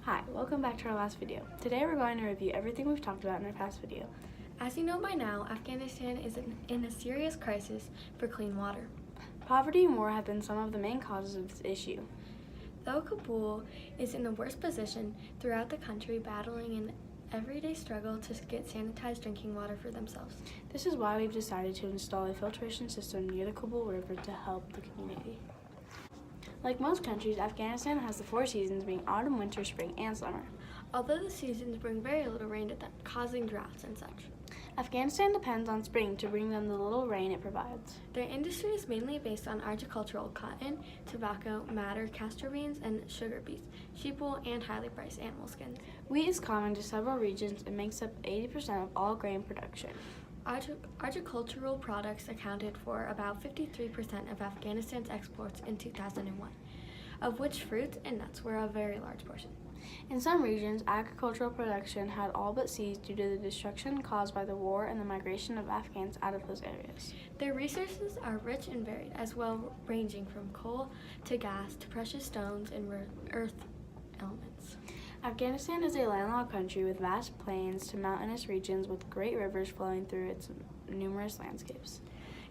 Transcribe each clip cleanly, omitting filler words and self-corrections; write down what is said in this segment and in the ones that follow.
Hi, welcome back to our last video. Today we're going to review everything we've talked about in our past video. As you know by now, Afghanistan is in a serious crisis for clean water. Poverty and war have been some of the main causes of this issue. Though Kabul is in the worst position throughout the country, battling an everyday struggle to get sanitized drinking water for themselves. This is why we've decided to install a filtration system near the Kabul River to help the community. Like most countries, Afghanistan has the four seasons being autumn, winter, spring, and summer. Although the seasons bring very little rain to them, causing droughts and such. Afghanistan depends on spring to bring them the little rain it provides. Their industry is mainly based on agricultural cotton, tobacco, madder, castor beans, and sugar beets, sheep wool, and highly priced animal skins. Wheat is common to several regions and makes up 80% of all grain production. Agricultural products accounted for about 53% of Afghanistan's exports in 2001, of which fruits and nuts were a very large portion. In some regions, agricultural production had all but ceased due to the destruction caused by the war and the migration of Afghans out of those areas. Their resources are rich and varied, as well ranging from coal to gas to precious stones and earth elements. Afghanistan is a landlocked country with vast plains to mountainous regions with great rivers flowing through its numerous landscapes.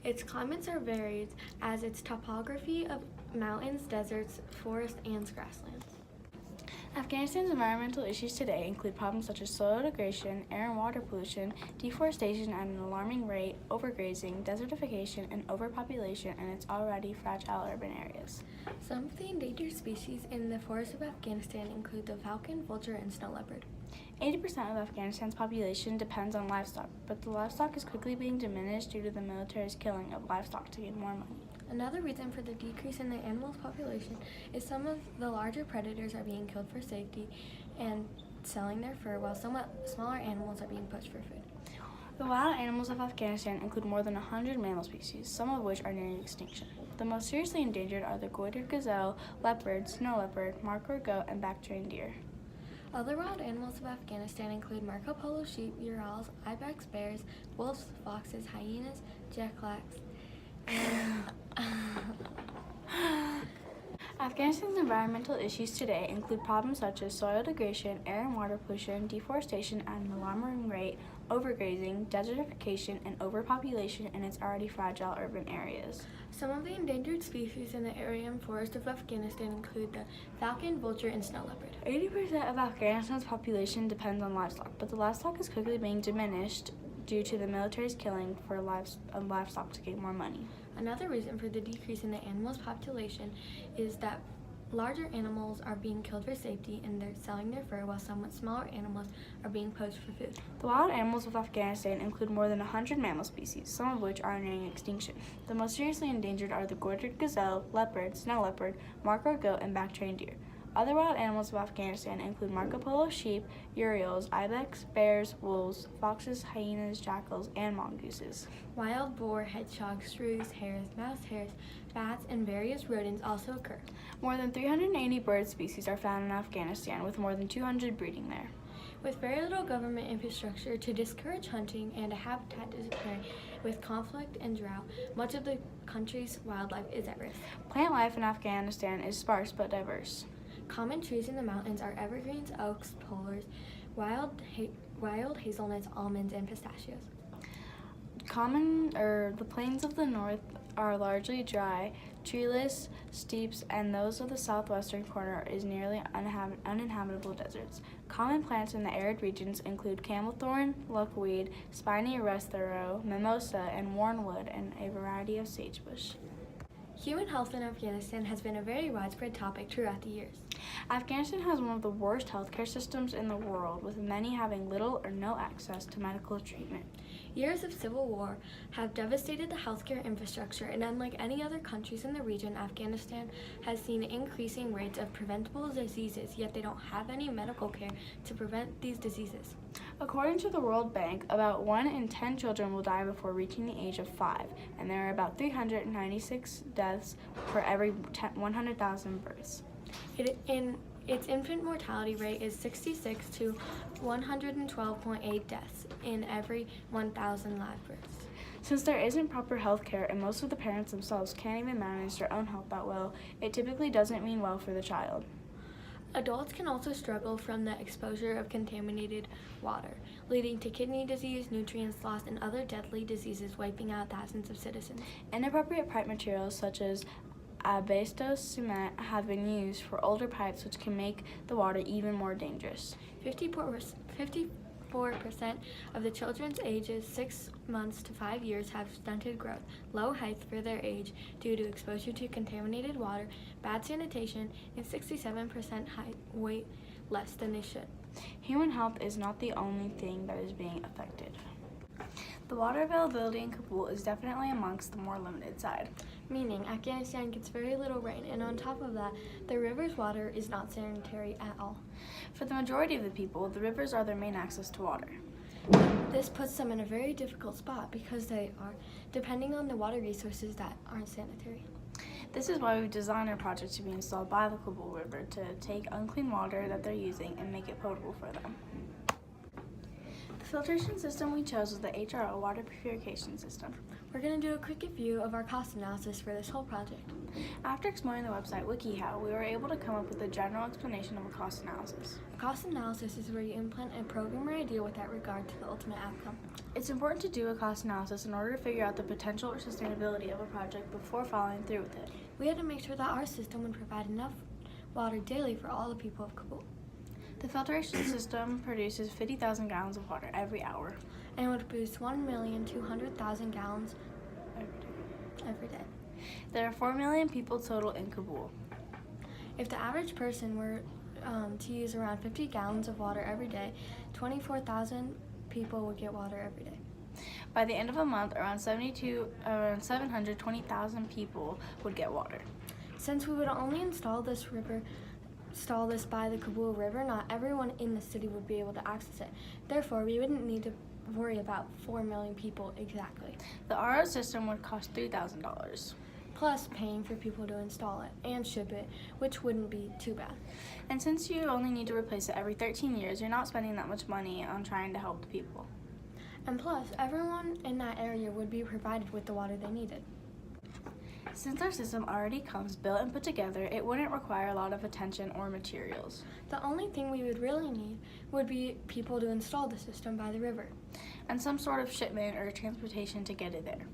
Its climates are varied as its topography of mountains, deserts, forests, and grasslands. Afghanistan's environmental issues today include problems such as soil degradation, air and water pollution, deforestation at an alarming rate, overgrazing, desertification, and overpopulation in its already fragile urban areas. Some of the endangered species in the forests of Afghanistan include the falcon, vulture, and snow leopard. 80% of Afghanistan's population depends on livestock, but the livestock is quickly being diminished due to the military's killing of livestock to get more money. Another reason for the decrease in the animal's population is some of the larger predators are being killed for safety and selling their fur, while somewhat smaller animals are being pushed for food. The wild animals of Afghanistan include more than 100 mammal species, some of which are nearing extinction. The most seriously endangered are the goiter gazelle, leopard, snow leopard, markhor goat, and back-trained deer. Other wild animals of Afghanistan include Marco Polo sheep, urals, ibex bears, wolves, foxes, hyenas, jackrabbits, and Afghanistan's environmental issues today include problems such as soil degradation, air and water pollution, deforestation at an alarming rate, overgrazing, desertification, and overpopulation in its already fragile urban areas. Some of the endangered species in the area and forest of Afghanistan include the falcon, vulture, and snow leopard. 80% of Afghanistan's population depends on livestock, but the livestock is quickly being diminished due to the military's killing of livestock to get more money. Another reason for the decrease in the animal's population is that larger animals are being killed for safety and they're selling their fur, while somewhat smaller animals are being poached for food. The wild animals of Afghanistan include more than 100 mammal species, some of which are nearing extinction. The most seriously endangered are the goitered gazelle, leopard, snow leopard, markhor goat, and back-trained deer. Other wild animals of Afghanistan include Marco Polo sheep, urals, ibex, bears, wolves, foxes, hyenas, jackals, and mongooses. Wild boar, hedgehogs, shrews, hares, mouse hares, bats, and various rodents also occur. More than 380 bird species are found in Afghanistan, with more than 200 breeding there. With very little government infrastructure to discourage hunting and a habitat disappearing with conflict and drought, much of the country's wildlife is at risk. Plant life in Afghanistan is sparse but diverse. Common trees in the mountains are evergreens, oaks, poplars, wild hazelnuts, almonds, and pistachios. The plains of the north are largely dry, treeless, steppes, and those of the southwestern corner is nearly uninhabitable deserts. Common plants in the arid regions include camelthorn, luckweed, spiny arrest thorough, mimosa, and wormwood, and a variety of sagebush. Human health in Afghanistan has been a very widespread topic throughout the years. Afghanistan has one of the worst healthcare systems in the world, with many having little or no access to medical treatment. Years of civil war have devastated the healthcare infrastructure, and unlike any other countries in the region, Afghanistan has seen increasing rates of preventable diseases, yet they don't have any medical care to prevent these diseases. According to the World Bank, about 1 in 10 children will die before reaching the age of 5, and there are about 396 deaths per every 100,000 births. Its infant mortality rate is 66 to 112.8 deaths in every 1,000 live births. Since there isn't proper health care and most of the parents themselves can't even manage their own health that well, it typically doesn't mean well for the child. Adults can also struggle from the exposure of contaminated water, leading to kidney disease, nutrients loss, and other deadly diseases, wiping out thousands of citizens. Inappropriate pipe materials such as asbestos cement have been used for older pipes, which can make the water even more dangerous. 54% of the children's ages 6 months to 5 years have stunted growth, low height for their age due to exposure to contaminated water, bad sanitation, and 67% height weight less than they should. Human health is not the only thing that is being affected. The water availability in Kabul is definitely amongst the more limited side. Meaning, Afghanistan gets very little rain, and on top of that, the river's water is not sanitary at all. For the majority of the people, the rivers are their main access to water. This puts them in a very difficult spot because they are depending on the water resources that aren't sanitary. This is why we've designed our project to be installed by the Kabul River to take unclean water that they're using and make it potable for them. The filtration system we chose was the HRO water purification system. We're going to do a quick review of our cost analysis for this whole project. After exploring the website WikiHow, we were able to come up with a general explanation of a cost analysis. A cost analysis is where you implement a program or idea without regard to the ultimate outcome. It's important to do a cost analysis in order to figure out the potential or sustainability of a project before following through with it. We had to make sure that our system would provide enough water daily for all the people of Kabul. The filtration system produces 50,000 gallons of water every hour. And would produce 1,200,000 gallons every day. There are 4 million people total in Kabul. If the average person were to use around 50 gallons of water every day, 24,000 people would get water every day. By the end of a month, around 720,000 people would get water. Since we would only install this by the Kabul River, not everyone in the city would be able to access it. Therefore, we wouldn't need to worry about 4 million people exactly. The RO system would cost $3,000. Plus paying for people to install it and ship it, which wouldn't be too bad. And since you only need to replace it every 13 years, you're not spending that much money on trying to help the people. And plus, everyone in that area would be provided with the water they needed. Since our system already comes built and put together, it wouldn't require a lot of attention or materials. The only thing we would really need would be people to install the system by the river. And some sort of shipment or transportation to get it there.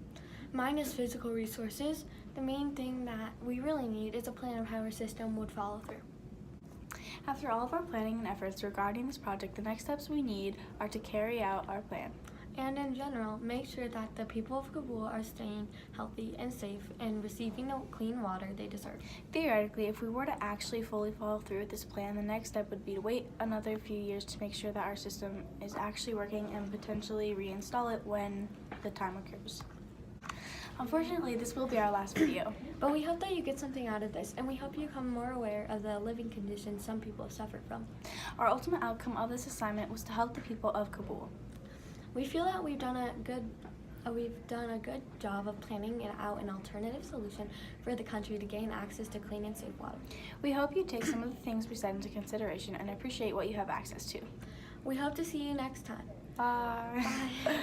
Minus physical resources, the main thing that we really need is a plan of how our system would follow through. After all of our planning and efforts regarding this project, the next steps we need are to carry out our plan. And in general, make sure that the people of Kabul are staying healthy and safe and receiving the clean water they deserve. Theoretically, if we were to actually fully follow through with this plan, the next step would be to wait another few years to make sure that our system is actually working and potentially reinstall it when the time occurs. Unfortunately, this will be our last video. But we hope that you get something out of this, and we hope you become more aware of the living conditions some people suffer from. Our ultimate outcome of this assignment was to help the people of Kabul. We feel that we've done a good job of planning out an alternative solution for the country to gain access to clean and safe water. We hope you take some of the things we said into consideration and appreciate what you have access to. We hope to see you next time. Bye. Bye.